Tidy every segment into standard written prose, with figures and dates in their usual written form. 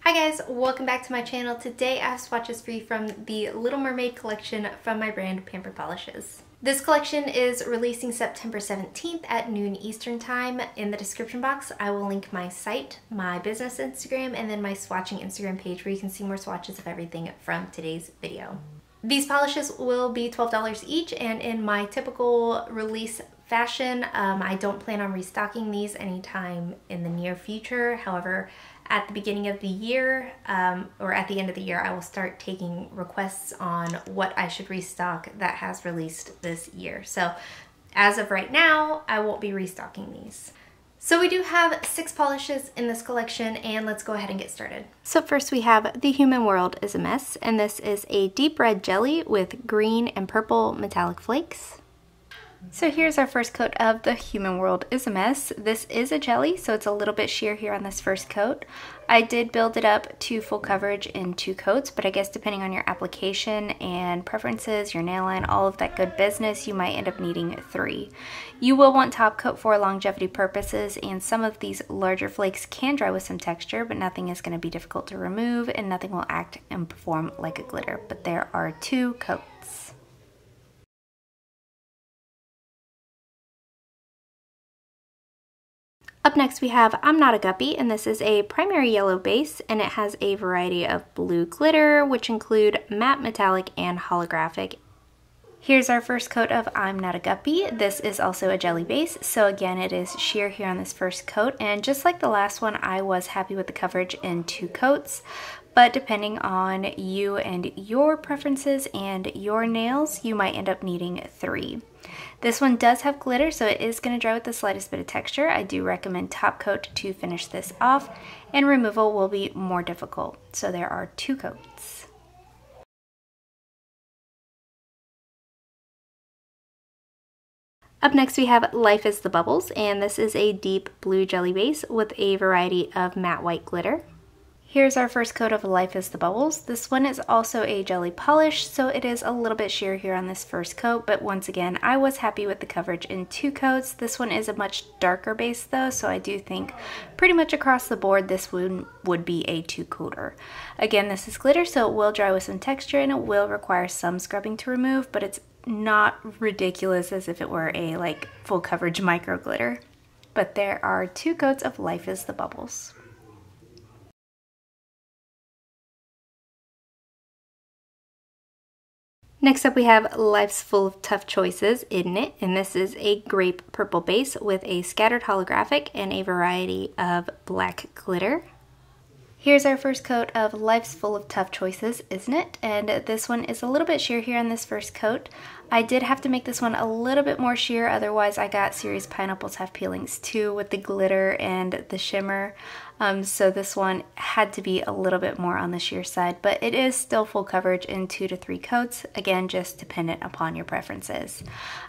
Hi guys, welcome back to my channel. Today I have swatches for you from the Little Mermaid Collection from my brand Pampered Polishes. This collection is releasing September 17th at noon Eastern Time. In the description box, I will link my site, my business Instagram, and then my swatching Instagram page where you can see more swatches of everything from today's video. These polishes will be $12 each, and in my typical release fashion, I don't plan on restocking these anytime in the near future. However, at the beginning of the year, or at the end of the year, I will start taking requests on what I should restock that has released this year. So as of right now, I won't be restocking these. So we do have 6 polishes in this collection, and let's go ahead and get started. So first we have The Human World is a Mess, and this is a deep red jelly with green and purple metallic flakes. So here's our first coat of The Human World is a Mess. This is a jelly, so it's a little bit sheer here on this first coat. I did build it up to full coverage in 2 coats, but I guess depending on your application and preferences, your nail line, all of that good business, you might end up needing 3. You will want top coat for longevity purposes, and some of these larger flakes can dry with some texture, but nothing is going to be difficult to remove, and nothing will act and perform like a glitter. But there are 2 coats. Up next we have I'm Not A Guppy, and this is a primary yellow base, and it has a variety of blue glitter, which include matte, metallic, and holographic. Here's our first coat of I'm Not A Guppy. This is also a jelly base, so again it is sheer here on this first coat, and just like the last one, I was happy with the coverage in 2 coats. But depending on you and your preferences and your nails, you might end up needing 3. This one does have glitter, so it is going to dry with the slightest bit of texture. I do recommend top coat to finish this off, and removal will be more difficult. So there are 2 coats. Up next we have Life is the Bubbles, and this is a deep blue jelly base with a variety of matte white glitter. Here's our first coat of Life is the Bubbles. This one is also a jelly polish, so it is a little bit sheer here on this first coat, but once again, I was happy with the coverage in 2 coats. This one is a much darker base though, so I do think pretty much across the board this one would be a 2-coater. Again, this is glitter, so it will dry with some texture and it will require some scrubbing to remove, but it's not ridiculous as if it were a full coverage micro glitter. But there are 2 coats of Life is the Bubbles. Next up we have Life's Full of Tough Choices, Isn't It? And this is a grape purple base with a scattered holographic and a variety of black glitter. Here's our first coat of Life's Full of Tough Choices, Isn't It? And this one is a little bit sheer here on this first coat. I did have to make this one a little bit more sheer, otherwise I got serious pineapple tough peelings too with the glitter and the shimmer. So this one had to be a little bit more on the sheer side, but it is still full coverage in 2 to 3 coats, again just dependent upon your preferences.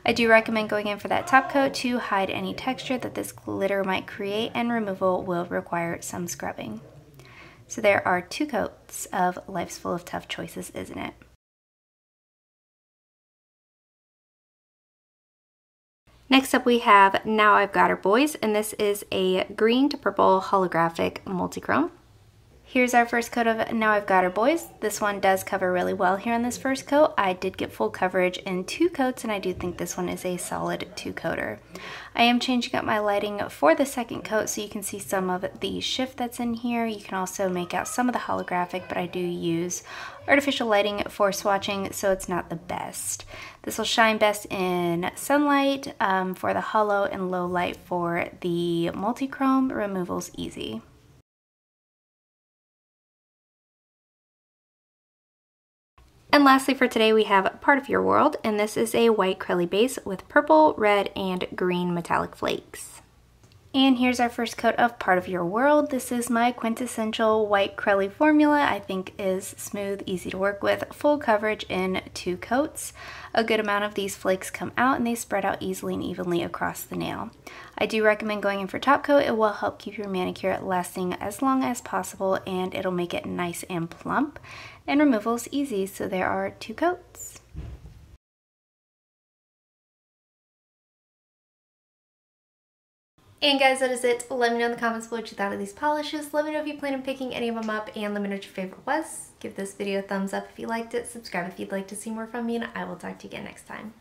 I do recommend going in for that top coat to hide any texture that this glitter might create, and removal will require some scrubbing. So there are 2 coats of Life's Full of Tough Choices, Isn't It? Next up we have Now I've Got Her Boys, and this is a green to purple holographic multichrome. Here's our first coat of Now I've Got Her Boys. This one does cover really well here on this first coat. I did get full coverage in 2 coats, and I do think this one is a solid 2-coater. I am changing up my lighting for the second coat so you can see some of the shift that's in here. You can also make out some of the holographic, but I do use artificial lighting for swatching, so it's not the best. This will shine best in sunlight for the hollow, and low light for the multichrome. Removal's easy. And lastly for today we have Part of Your World, and this is a white crelly base with purple, red, and green metallic flakes. And here's our first coat of Part of Your World. This is my quintessential white crelly formula. I think is smooth, easy to work with, full coverage in 2 coats. A good amount of these flakes come out and they spread out easily and evenly across the nail. I do recommend going in for top coat. It will help keep your manicure lasting as long as possible, and it'll make it nice and plump. And removal is easy, so there are 2 coats. And guys, that is it. Let me know in the comments below what you thought of these polishes. Let me know if you plan on picking any of them up, and let me know what your favorite was. Give this video a thumbs up if you liked it, subscribe if you'd like to see more from me, and I will talk to you again next time.